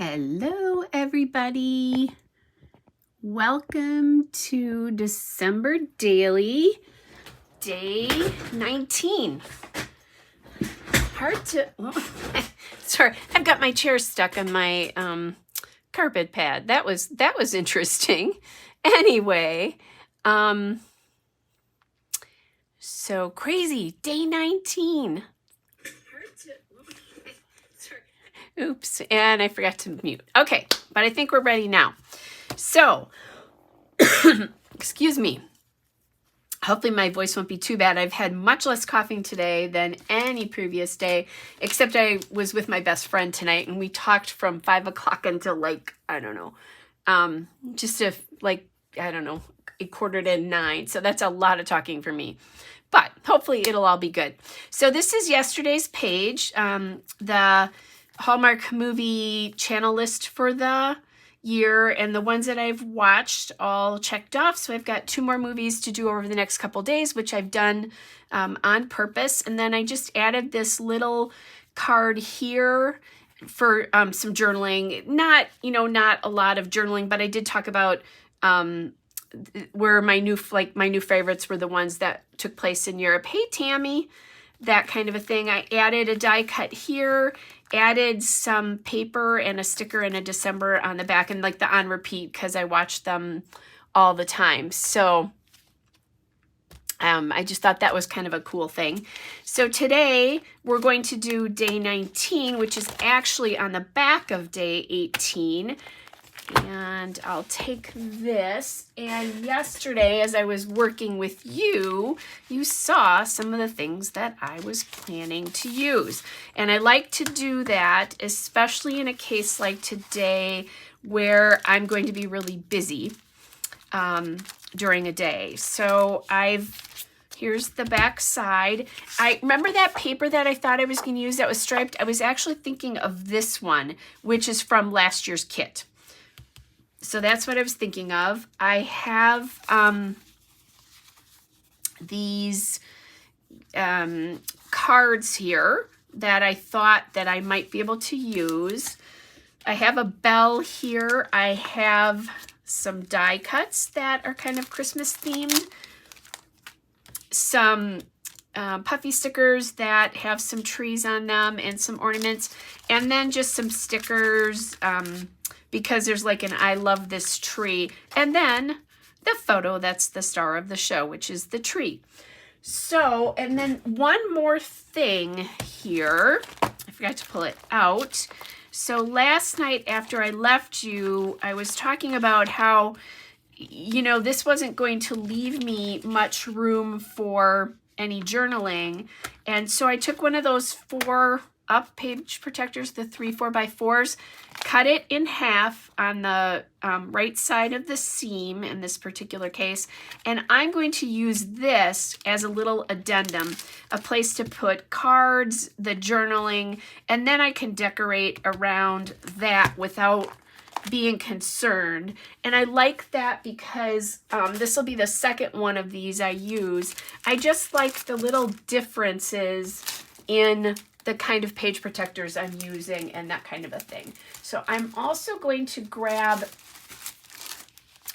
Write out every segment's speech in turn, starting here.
Hello, everybody. Welcome to December Daily, day 19. Hard to, sorry, I've got my chair stuck on my carpet pad. That was interesting. Anyway, so crazy, day 19. Oops, and I forgot to mute. Okay, but I think we're ready now. So, excuse me. Hopefully my voice won't be too bad. I've had much less coughing today than any previous day, except I was with my best friend tonight, and we talked from 5 o'clock until a quarter to 9. So that's a lot of talking for me. But hopefully it'll all be good. So this is yesterday's page, the Hallmark movie channel list for the year, and the ones that I've watched all checked off. So I've got 2 more movies to do over the next couple days, which I've done on purpose. And then I just added this little card here for some journaling. Not a lot of journaling, but I did talk about where my new favorites were the ones that took place in Europe. Hey, Tammy, that kind of a thing. I added a die cut here, added some paper and a sticker and a December on the back, and like the on repeat because I watch them all the time. So I just thought that was kind of a cool thing. So today we're going to do day 19, which is actually on the back of day 18. And I'll take this. And yesterday, as I was working with you, you saw some of the things that I was planning to use. And I like to do that, especially in a case like today where I'm going to be really busy during a day. So here's the back side. I remember that paper that I thought I was going to use that was striped. I was actually thinking of this one, which is from last year's kit. So that's what I was thinking of. I have these cards here that I thought that I might be able to use. I have a bell here. I have some die cuts that are kind of Christmas themed. Some puffy stickers that have some trees on them and some ornaments. And then just some stickers, because there's like an I love this tree. And then the photo that's the star of the show, which is the tree. So, and then one more thing here. I forgot to pull it out. So last night after I left you, I was talking about how, this wasn't going to leave me much room for any journaling. And so I took one of those 4 up page protectors, the 3 4x4s, cut it in half on the right side of the seam in this particular case, and I'm going to use this as a little addendum, a place to put cards, the journaling, and then I can decorate around that without being concerned. And I like that because this will be the second one of these I use. I just like the little differences in the kind of page protectors I'm using and that kind of a thing. So I'm also going to grab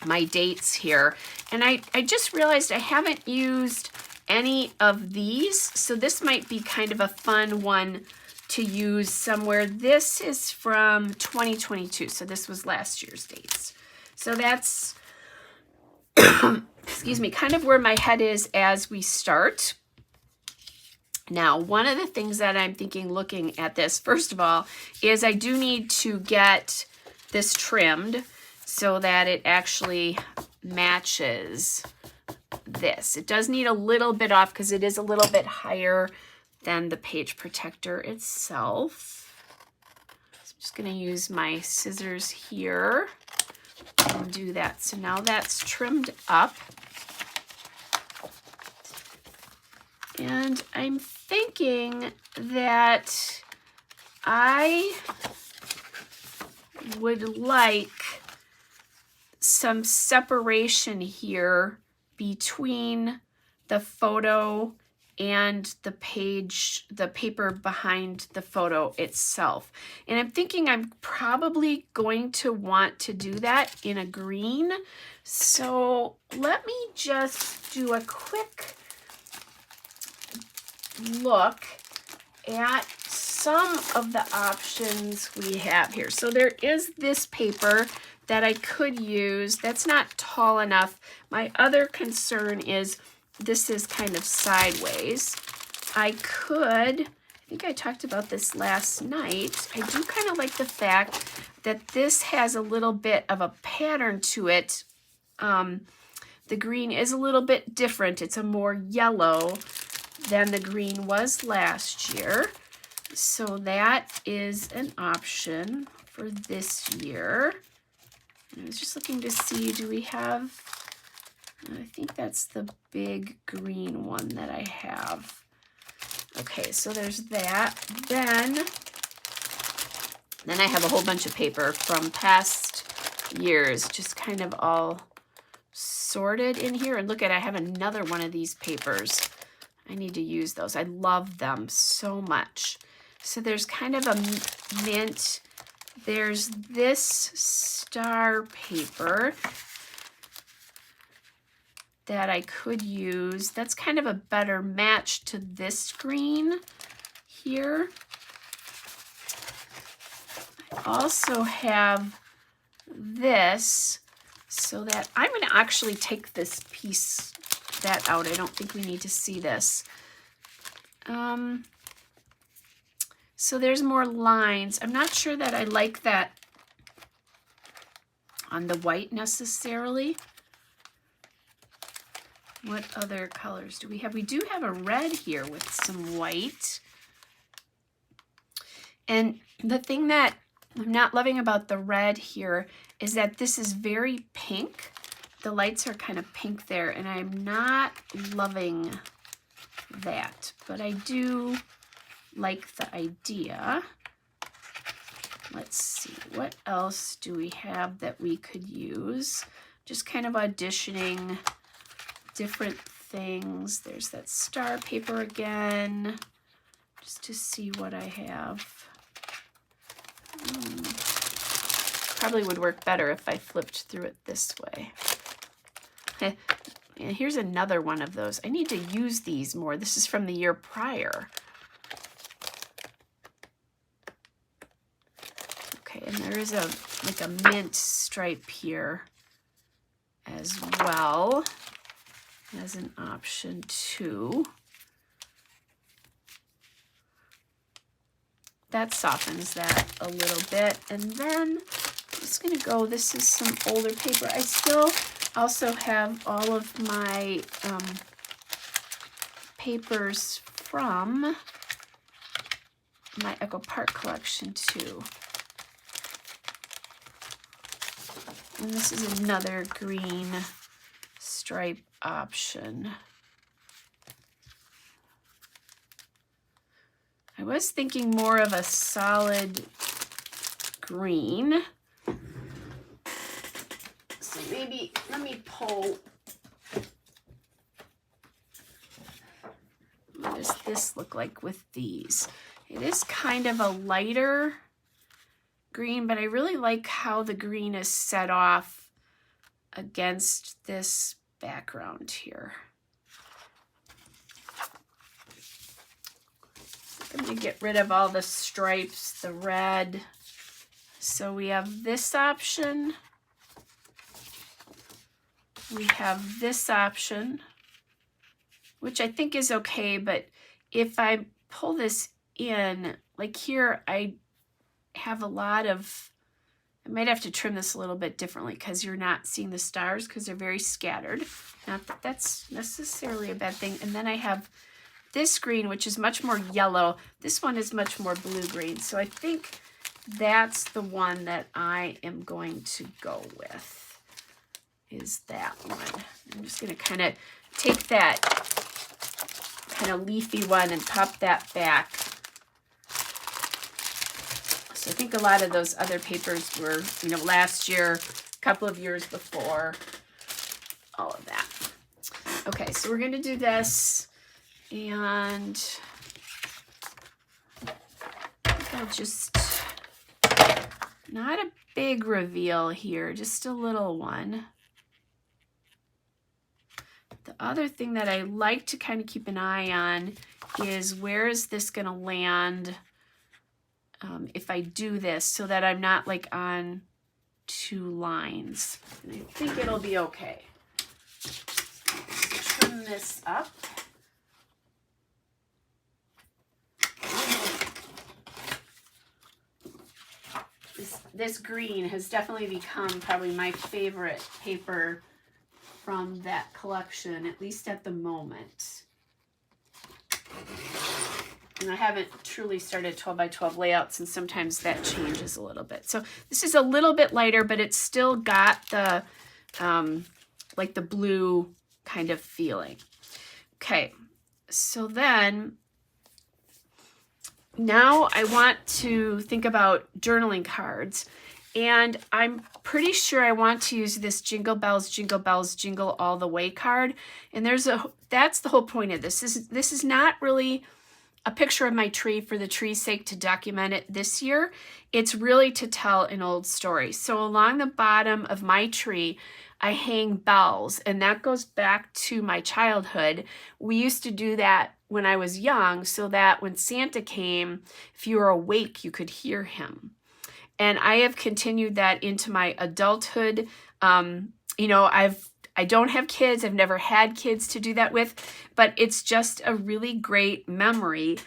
my dates here. And I just realized I haven't used any of these. So this might be kind of a fun one to use somewhere. This is from 2022. So this was last year's dates. So that's, excuse me, kind of where my head is as we start. Now, one of the things that I'm thinking looking at this, first of all, is I do need to get this trimmed so that it actually matches this. It does need a little bit off because it is a little bit higher than the page protector itself. So I'm just going to use my scissors here and do that. So now that's trimmed up. And I'm thinking that I would like some separation here between the photo and the paper behind the photo itself. And I'm thinking I'm probably going to want to do that in a green. So let me just do a quick look at some of the options we have here. So there is this paper that I could use. That's not tall enough. My other concern is this is kind of sideways. I think I talked about this last night. I do kind of like the fact that this has a little bit of a pattern to it. The green is a little bit different. It's a more yellow than the green was last year. So that is an option for this year. And I was just looking to see, do we have, I think that's the big green one that I have. Okay, so there's that. Then I have a whole bunch of paper from past years, just kind of all sorted in here. And look at, I have another one of these papers. I need to use those. I love them so much. So there's kind of a mint. There's this star paper that I could use. That's kind of a better match to this green here. I also have this, so that I'm going to actually take this piece that out. I don't think we need to see this. So there's more lines. I'm not sure that I like that on the white necessarily. What other colors do we have? We do have a red here with some white. And the thing that I'm not loving about the red here is that this is very pink. The lights are kind of pink there, and I'm not loving that. But I do like the idea. Let's see, what else do we have that we could use? Just kind of auditioning different things. There's that star paper again, just to see what I have. Probably would work better if I flipped through it this way. And here's another one of those. I need to use these more. This is from the year prior. Okay, and there is like a mint stripe here as well as an option too. That softens that a little bit. And then I'm just gonna go, this is some older paper. I still also have all of my papers from my Echo Park collection too. And this is another green stripe option. I was thinking more of a solid green. So maybe, let me pull. What does this look like with these? It is kind of a lighter green, but I really like how the green is set off against this background here. I'm going to get rid of all the stripes, the red. So we have this option. We have this option, which I think is okay, but if I pull this in, like here, I have a lot of, I might have to trim this a little bit differently because you're not seeing the stars because they're very scattered. Not that that's necessarily a bad thing. And then I have this green, which is much more yellow. This one is much more blue-green. So I think that's the one that I am going to go with, is that one. I'm just going to kind of take that kind of leafy one and pop that back. So I think a lot of those other papers were, you know, last year, a couple of years before, all of that. Okay, so we're going to do this. And I'll just, not a big reveal here, just a little one. The other thing that I like to kind of keep an eye on is where is this going to land if I do this, so that I'm not like on 2 lines. And I think it'll be okay. Let's trim this up. This green has definitely become probably my favorite paper from that collection, at least at the moment. And I haven't truly started 12 by 12 layouts, and sometimes that changes a little bit. So this is a little bit lighter, but it's still got the like the blue kind of feeling. Okay, so then now I want to think about journaling cards, and I'm pretty sure I want to use this Jingle Bells, Jingle All the Way card. And that's the whole point of this. This is not really a picture of my tree for the tree's sake to document it this year. It's really to tell an old story. So along the bottom of my tree, I hang bells, and that goes back to my childhood. We used to do that when I was young, so that when Santa came, if you were awake, you could hear him. And I have continued that into my adulthood. You know, I don't have kids. I've never had kids to do that with, but it's just a really great memory,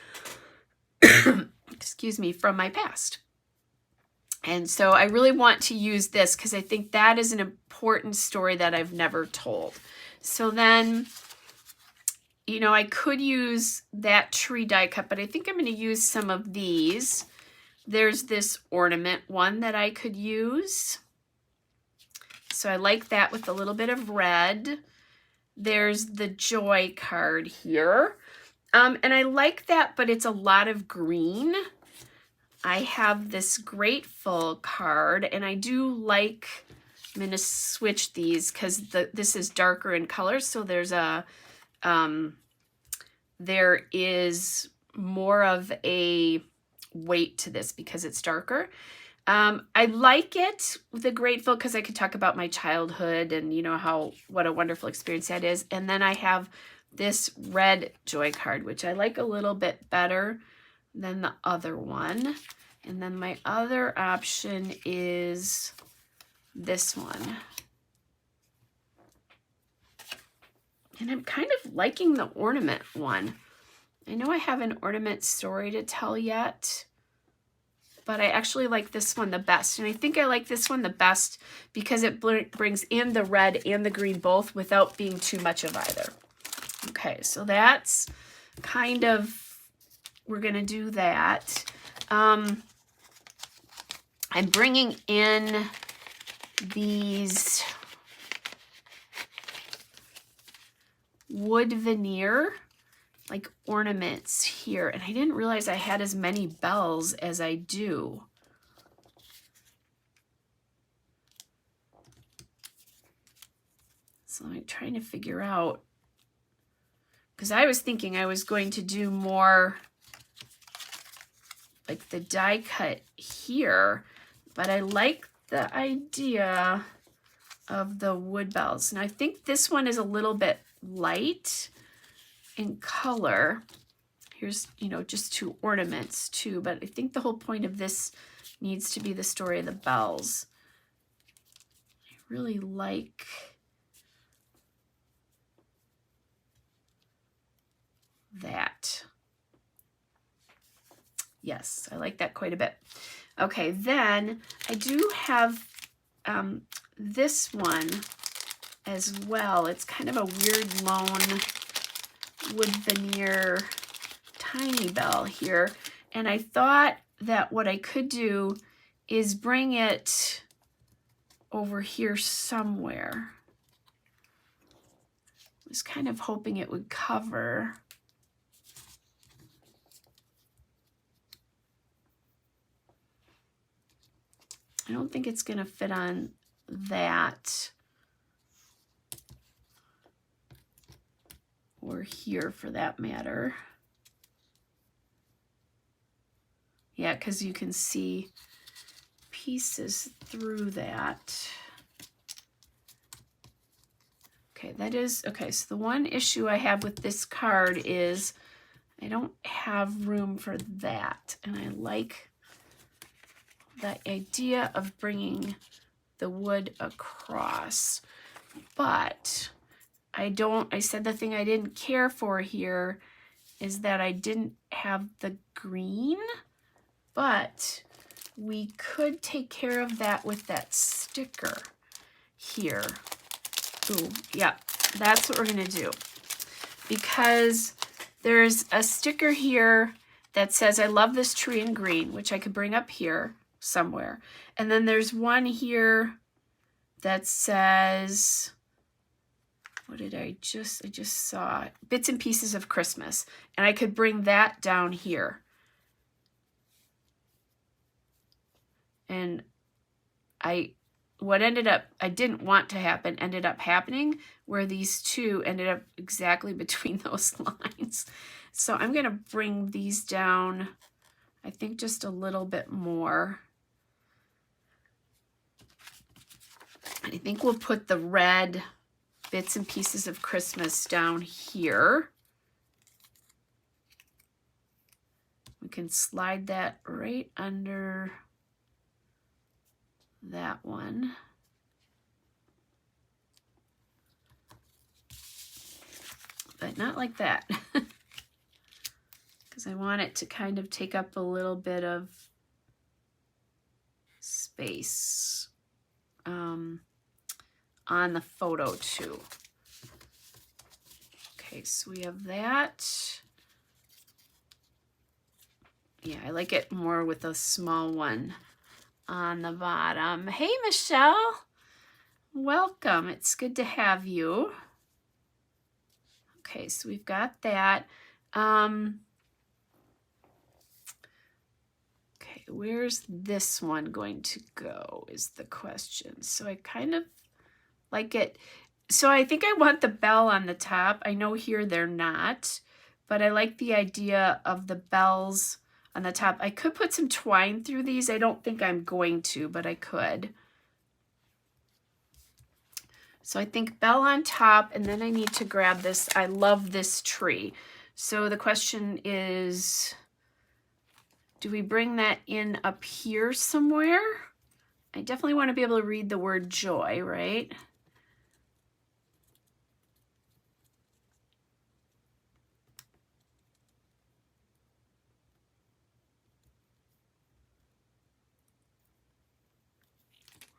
excuse me, from my past. And so I really want to use this because I think that is an important story that I've never told. So then, you know, I could use that tree die cut, but I think I'm going to use some of these. There's this ornament one that I could use. So I like that with a little bit of red. There's the joy card here. And I like that, but it's a lot of green. I have this grateful card, and I do like, I'm going to switch these because this is darker in color. So there's there is more of a weight to this because it's darker. I like it, the grateful, because I could talk about my childhood and, you know, what a wonderful experience that is. And then I have this red joy card, which I like a little bit better than the other one. And then my other option is this one. And I'm kind of liking the ornament one. I know I have an ornament story to tell yet, but I actually like this one the best. And I think I like this one the best because it brings in the red and the green both without being too much of either. Okay, so that's kind of, we're gonna do that. I'm bringing in these wood veneer like ornaments here, and I didn't realize I had as many bells as I do. So I'm trying to figure out, because I was thinking I was going to do more like the die cut here, but I like the idea of the wood bells. And I think this one is a little bit light in color. Here's, you know, just 2 ornaments too, but I think the whole point of this needs to be the story of the bells. I really like that. Yes, I like that quite a bit. Okay, then I do have this one as well. It's kind of a weird lone wood veneer tiny bell here. And I thought that what I could do is bring it over here somewhere. I was kind of hoping it would cover. I don't think it's going to fit on that or here for that matter. Yeah, because you can see pieces through that. Okay, that is, okay, so the one issue I have with this card is I don't have room for that. And I like the idea of bringing the wood across. But I said the thing I didn't care for here is that I didn't have the green, but we could take care of that with that sticker here. Ooh, yeah, that's what we're gonna do. Because there's a sticker here that says, I love this tree in green, which I could bring up here somewhere. And then there's one here that says, what did I just saw? Bits and Pieces of Christmas. And I could bring that down here. And what ended up, I didn't want to happen, ended up happening, where these two ended up exactly between those lines. So I'm going to bring these down, I think just a little bit more. And I think we'll put the red Bits and Pieces of Christmas down here. We can slide that right under that one. But not like that. Because I want it to kind of take up a little bit of space on the photo too. Okay, so we have that. Yeah, I like it more with a small one on the bottom. Hey, Michelle. Welcome. It's good to have you. Okay, so we've got that. Okay, where's this one going to go is the question. So I kind of like it. So I think I want the bell on the top. I know here they're not, but I like the idea of the bells on the top. I could put some twine through these. I don't think I'm going to, but I could. So I think bell on top, and then I need to grab this. I love this tree. So the question is, do we bring that in up here somewhere? I definitely want to be able to read the word joy, right?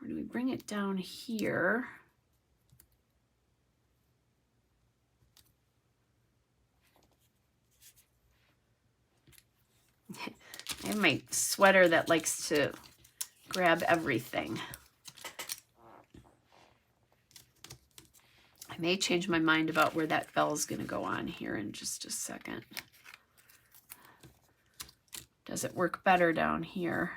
Or do we bring it down here? I have my sweater that likes to grab everything. I may change my mind about where that bell is going to go on here in just a second. Does it work better down here?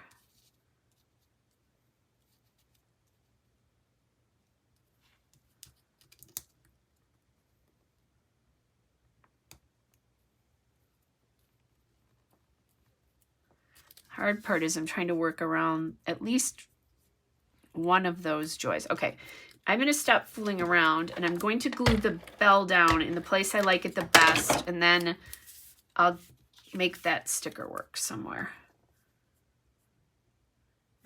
Hard part is I'm trying to work around at least one of those joys. Okay, I'm going to stop fooling around, and I'm going to glue the bell down in the place I like it the best, and then I'll make that sticker work somewhere.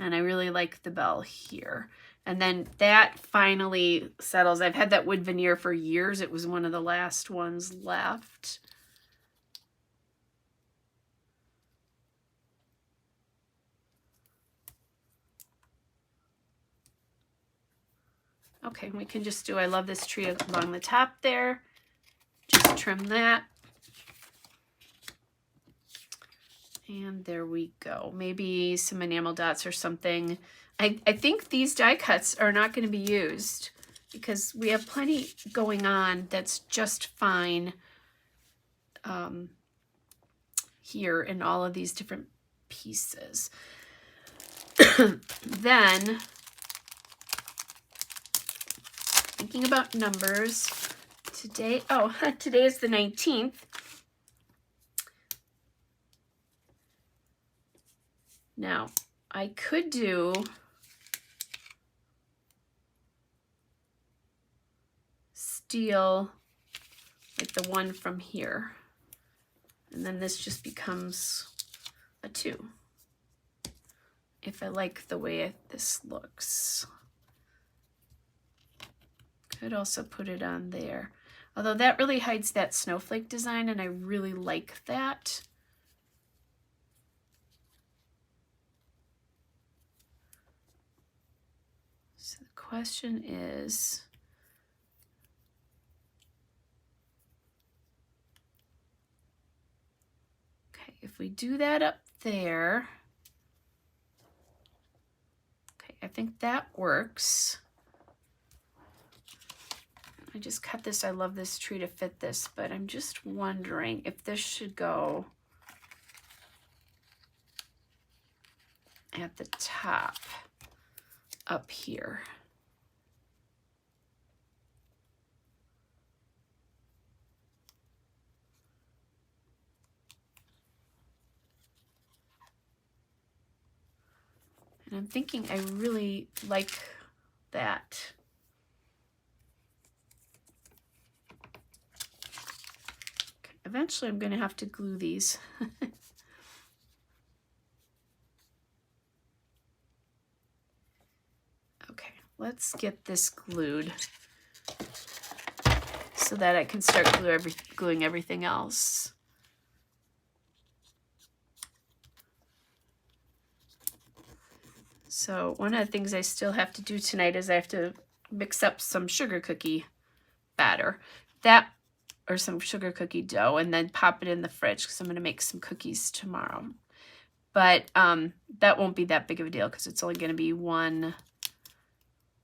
And I really like the bell here. And then that finally settles. I've had that wood veneer for years. It was one of the last ones left. Okay, we can just do, I love this tree along the top there. Just trim that. And there we go. Maybe some enamel dots or something. I think these die cuts are not going to be used because we have plenty going on that's just fine here in all of these different pieces. Then, thinking about numbers, today, oh, today is the 19th. Now, I could do steel like the one from here. And then this just becomes a 2. If I like the way this looks. Could also put it on there. Although that really hides that snowflake design, and I really like that. So the question is, okay, if we do that up there, okay, I think that works. I just cut this. I love this tree to fit this, but I'm just wondering if this should go at the top up here. And I'm thinking I really like that. Eventually I'm going to have to glue these. Okay, let's get this glued so that I can start gluing everything else. So one of the things I still have to do tonight is I have to mix up some sugar cookie batter. Or some sugar cookie dough, and then pop it in the fridge because I'm going to make some cookies tomorrow. But that won't be that big of a deal because it's only going to be one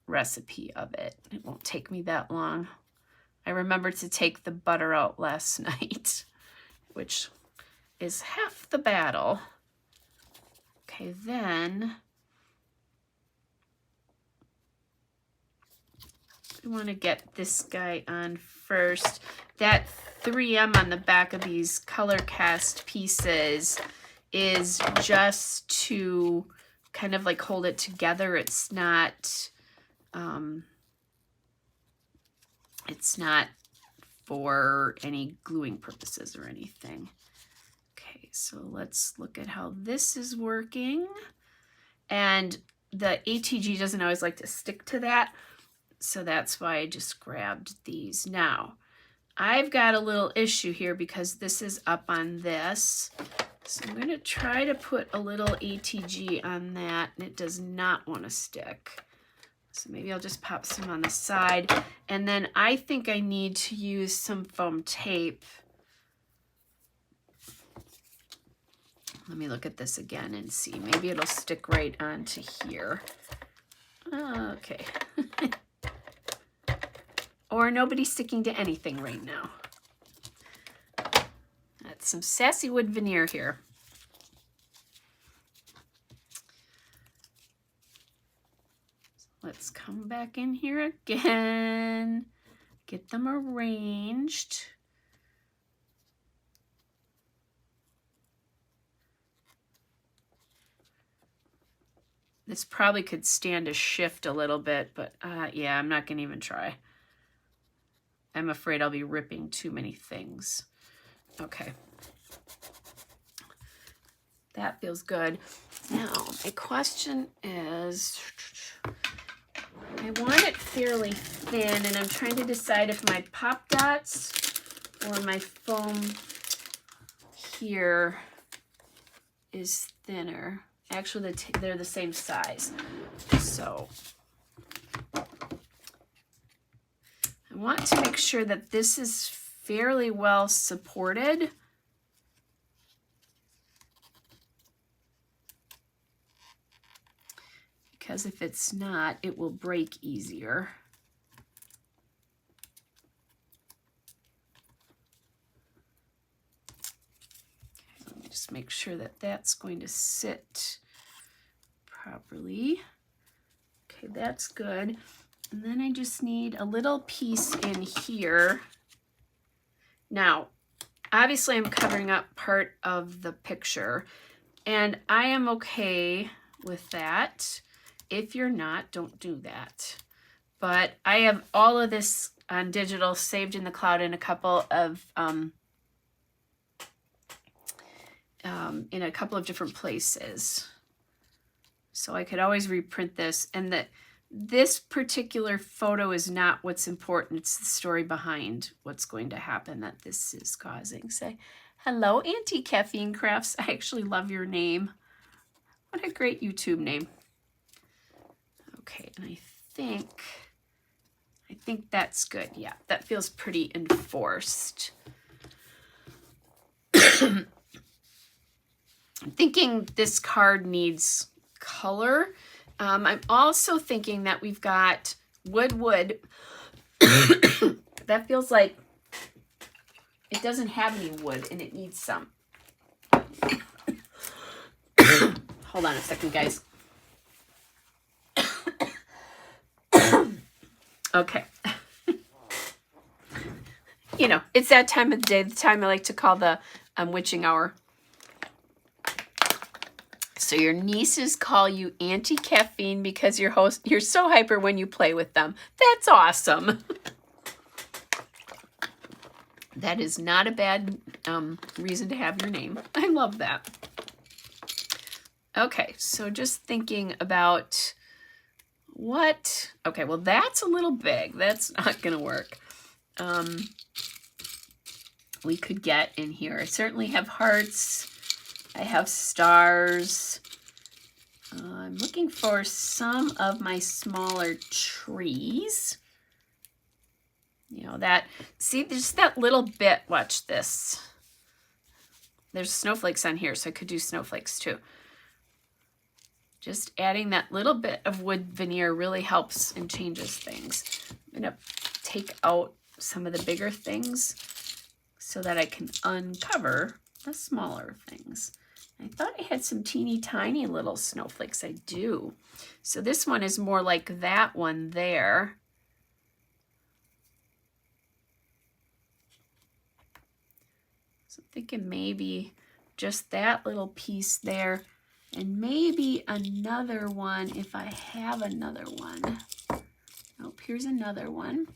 recipe of it. It won't take me that long. I remembered to take the butter out last night, which is half the battle. Okay, then we want to get this guy on first. That 3M on the back of these color cast pieces is just to kind of like hold it together. It's not for any gluing purposes or anything. Okay, so let's look at how this is working. And the ATG doesn't always like to stick to that, so that's why I just grabbed these. Now, I've got a little issue here because this is up on this. So I'm going to try to put a little ATG on that, and it does not want to stick. So maybe I'll just pop some on the side. And then I think I need to use some foam tape. Let me look at this again and see. Maybe it'll stick right onto here. Okay. Or nobody's sticking to anything right now. That's some sassy wood veneer here. Let's come back in here again. Get them arranged. This probably could stand a shift a little bit, but yeah, I'm not going to even try. I'm afraid I'll be ripping too many things. Okay. That feels good. Now, my question is, I want it fairly thin, and I'm trying to decide if my Pop Dots or my foam here is thinner. Actually, they're the same size. So I want to make sure that this is fairly well supported. Because if it's not, it will break easier. Okay, let me just make sure that that's going to sit properly. Okay, that's good. And then I just need a little piece in here Now, obviously I'm covering up part of the picture, and I am okay with that. If you're not, don't do that. But I have all of this on digital saved in the cloud in a couple of different places. So I could always reprint this, and this particular photo is not what's important. It's the story behind what's going to happen that this is causing. Say, hello, Auntie Caffeine Crafts. I actually love your name. What a great YouTube name. Okay, and I think that's good. Yeah, that feels pretty enforced. I'm thinking this card needs color. I'm also thinking that we've got wood. That feels like it doesn't have any wood and it needs some. Hold on a second, guys. Okay. You know, it's that time of the day, the time I like to call the witching hour. So your nieces call you Auntie Caffeine because you're so hyper when you play with them. That's awesome. That is not a bad reason to have your name. I love that. Okay, so just thinking about what... Okay, well, that's a little big. That's not going to work. We could get in here. I certainly have hearts. I have stars. I'm looking for some of my smaller trees. You know, that, see, just that little bit, watch this. There's snowflakes on here, so I could do snowflakes too. Just adding that little bit of wood veneer really helps and changes things. I'm gonna take out some of the bigger things so that I can uncover the smaller things. I thought I had some teeny tiny little snowflakes. I do. So this one is more like that one there. So I'm thinking maybe just that little piece there, and maybe another one if I have another one. Oh, here's another one.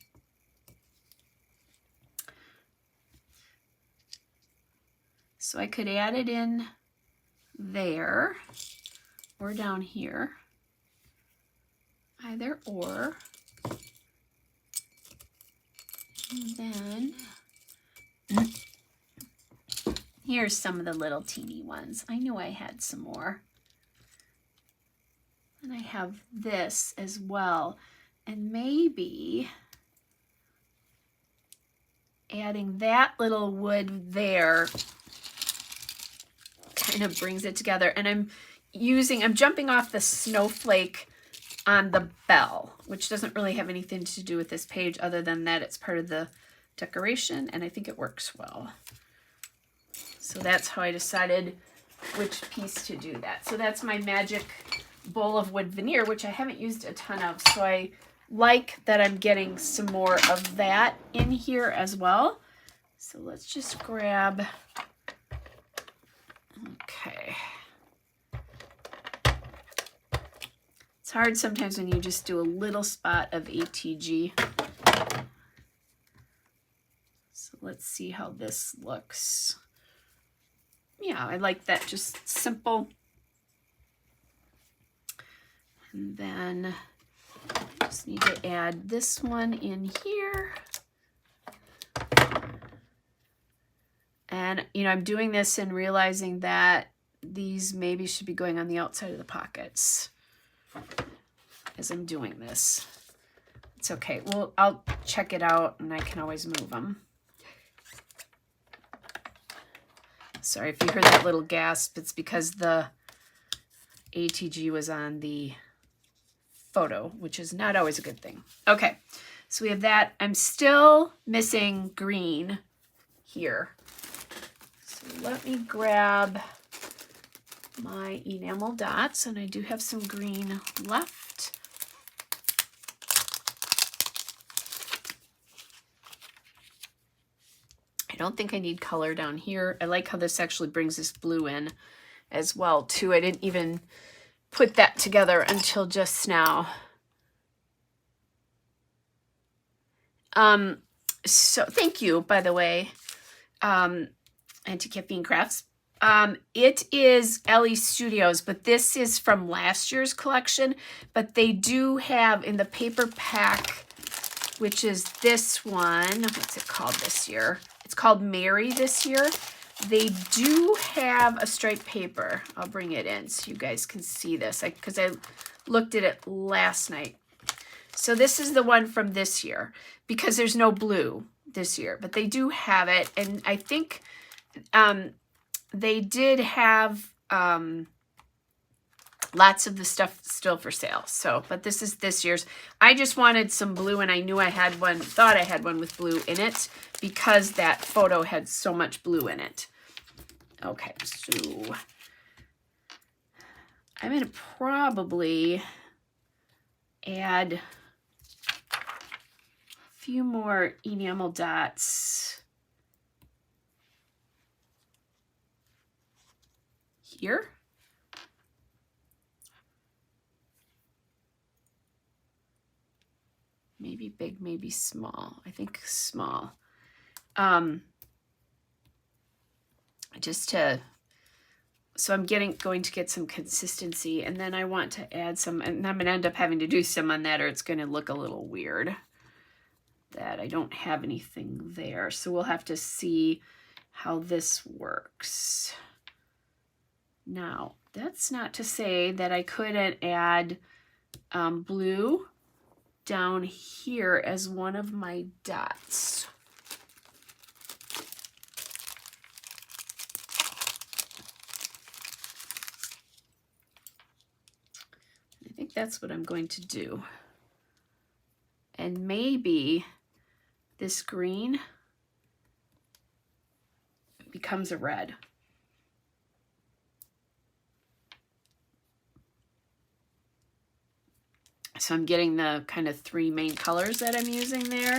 So I could add it in there or down here, either or. And then here's some of the little teeny ones. I knew I had some more. And I have this as well. And maybe adding that little wood there kind of brings it together. And I'm jumping off the snowflake on the bell, which doesn't really have anything to do with this page other than that it's part of the decoration, and I think it works well. So that's how I decided which piece to do that. So that's my magic bowl of wood veneer, which I haven't used a ton of. So I like that I'm getting some more of that in here as well. So let's just grab, okay. It's hard sometimes when you just do a little spot of ATG. So let's see how this looks. Yeah, I like that, just simple. And then just need to add this one in here. And, you know, I'm doing this and realizing that these maybe should be going on the outside of the pockets as I'm doing this. It's okay. Well, I'll check it out and I can always move them. Sorry if you heard that little gasp. It's because the ATG was on the photo, which is not always a good thing. Okay, so we have that. I'm still missing green here. So let me grab my enamel dots, and I do have some green left. I don't think I need color down here. I like how this actually brings this blue in as well too. I didn't even put that together until just now. So thank you, by the way, Anti-Caffeine Crafts. It is Ellie Studios, but this is from last year's collection. But they do have in the paper pack, which is this one. What's it called this year? It's called Mary this year. They do have a striped paper. I'll bring it in so you guys can see this, because I looked at it last night. So this is the one from this year, because there's no blue this year, but they do have it. And I think they did have lots of the stuff still for sale. So, but this is this year's. I just wanted some blue, and I knew I had one, thought I had one with blue in it, because that photo had so much blue in it. Okay, so I'm going to probably add a few more enamel dots here. Maybe big, maybe small. I think small. Just to, so I'm going to get some consistency, and then I want to add some, and I'm going to end up having to do some on that, or it's going to look a little weird that I don't have anything there. So we'll have to see how this works. Now, that's not to say that I couldn't add blue down here as one of my dots. I think that's what I'm going to do. And maybe this green becomes a red. So I'm getting the kind of three main colors that I'm using there.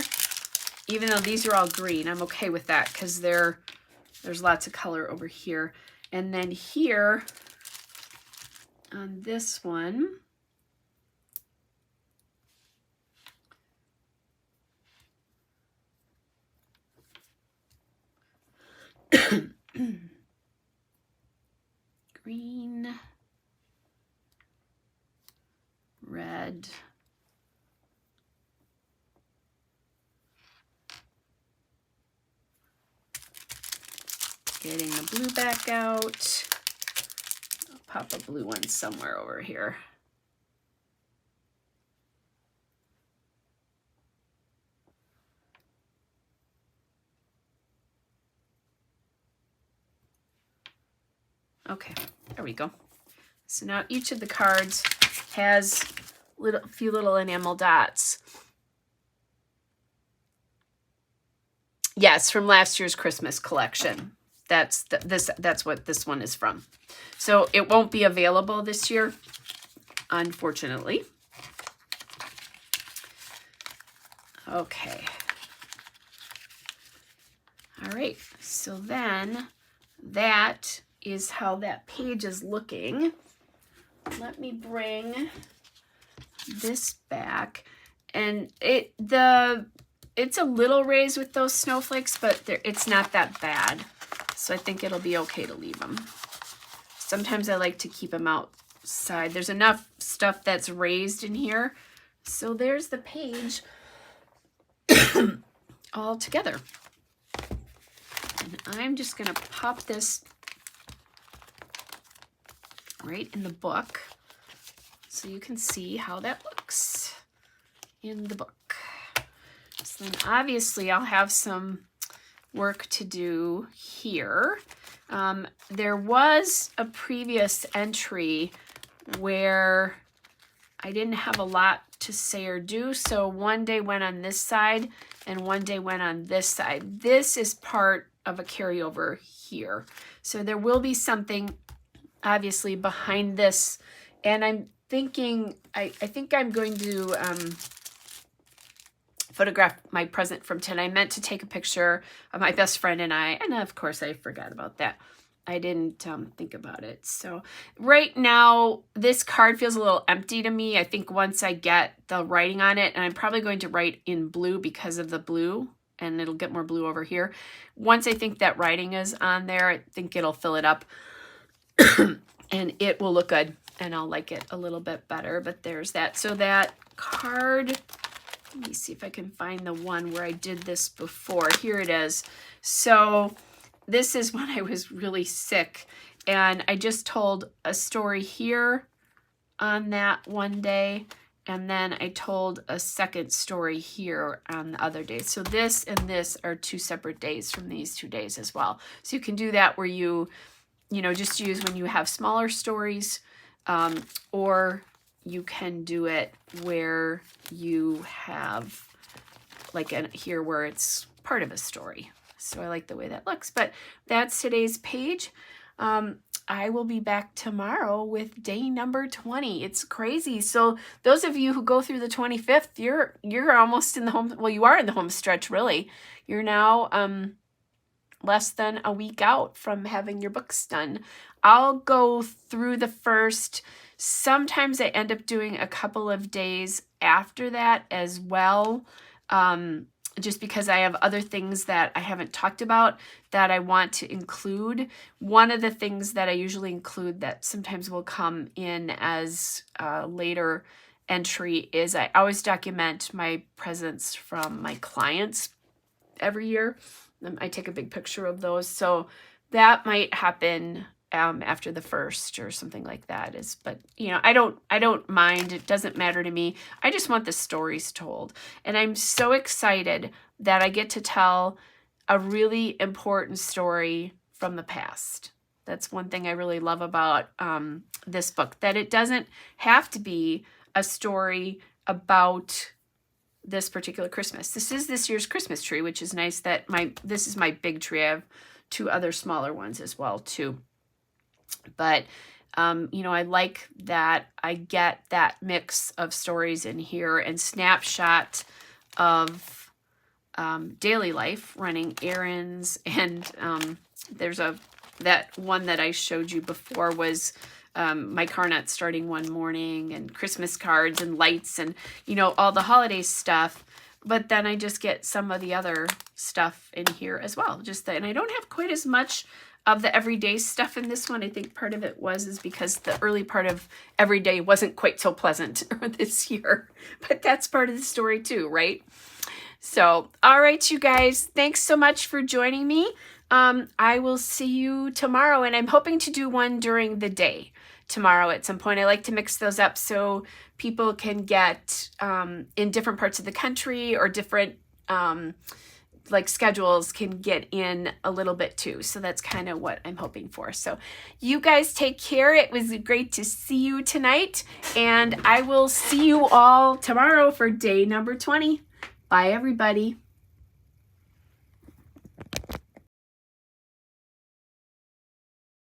Even though these are all green, I'm okay with that, because there's lots of color over here. And then here on this one, green, red, getting the blue back out. I'll pop a blue one somewhere over here. Okay, there we go. So now each of the cards has a few little enamel dots. Yes, from last year's Christmas collection. That's what this one is from. So it won't be available this year, unfortunately. Okay. All right, so then that is how that page is looking. Let me bring this back, and it's a little raised with those snowflakes, but it's not that bad, so I think it'll be okay to leave them. Sometimes I like to keep them outside. There's enough stuff that's raised in here. So there's the page all together, and I'm just gonna pop this right in the book so you can see how that looks in the book. So then obviously I'll have some work to do here. There was a previous entry where I didn't have a lot to say or do, so one day went on this side and one day went on this side. This is part of a carryover here. So there will be something obviously behind this, and I'm thinking, I think I'm going to photograph my present from tonight. I meant to take a picture of my best friend and I, and of course I forgot about that. I didn't think about it. So right now, this card feels a little empty to me. I think once I get the writing on it, and I'm probably going to write in blue because of the blue, and it'll get more blue over here. Once I think that writing is on there, I think it'll fill it up and it will look good and I'll like it a little bit better. But there's that. So that card, let me see if I can find the one where I did this before. Here it is. So this is when I was really sick, and I just told a story here on that one day, and then I told a second story here on the other day. So this and this are 2 separate days from these 2 days as well. So you can do that where you know, just use when you have smaller stories, or you can do it where you have like here where it's part of a story. So I like the way that looks, but that's today's page. I will be back tomorrow with day number 20. It's crazy. So those of you who go through the 25th, you're almost in the home. Well, you are in the home stretch, really. You're now less than a week out from having your books done. I'll go through the first. Sometimes I end up doing a couple of days after that as well. Just because I have other things that I haven't talked about that I want to include. One of the things that I usually include that sometimes will come in as a later entry is I always document my presents from my clients every year. I take a big picture of those. So that might happen after the 1st or something like that. But you know, I don't mind. It doesn't matter to me. I just want the stories told. And I'm so excited that I get to tell a really important story from the past. That's one thing I really love about this book, that it doesn't have to be a story about this particular Christmas. This is this year's Christmas tree, which is nice that this is my big tree. I have 2 other smaller ones as well too. But, you know, I like that I get that mix of stories in here and snapshot of daily life, running errands. And there's that one that I showed you before was my car not starting one morning, and Christmas cards and lights and, you know, all the holiday stuff. But then I just get some of the other stuff in here as well. And I don't have quite as much of the everyday stuff in this one. I think part of it is because the early part of everyday wasn't quite so pleasant this year, but that's part of the story too, right? So, all right, you guys, thanks so much for joining me. I will see you tomorrow, and I'm hoping to do one during the day tomorrow at some point. I like to mix those up so people can get in different parts of the country or different like schedules can get in a little bit too. So that's kind of what I'm hoping for. So you guys take care. It was great to see you tonight, and I will see you all tomorrow for day number 20. Bye, everybody.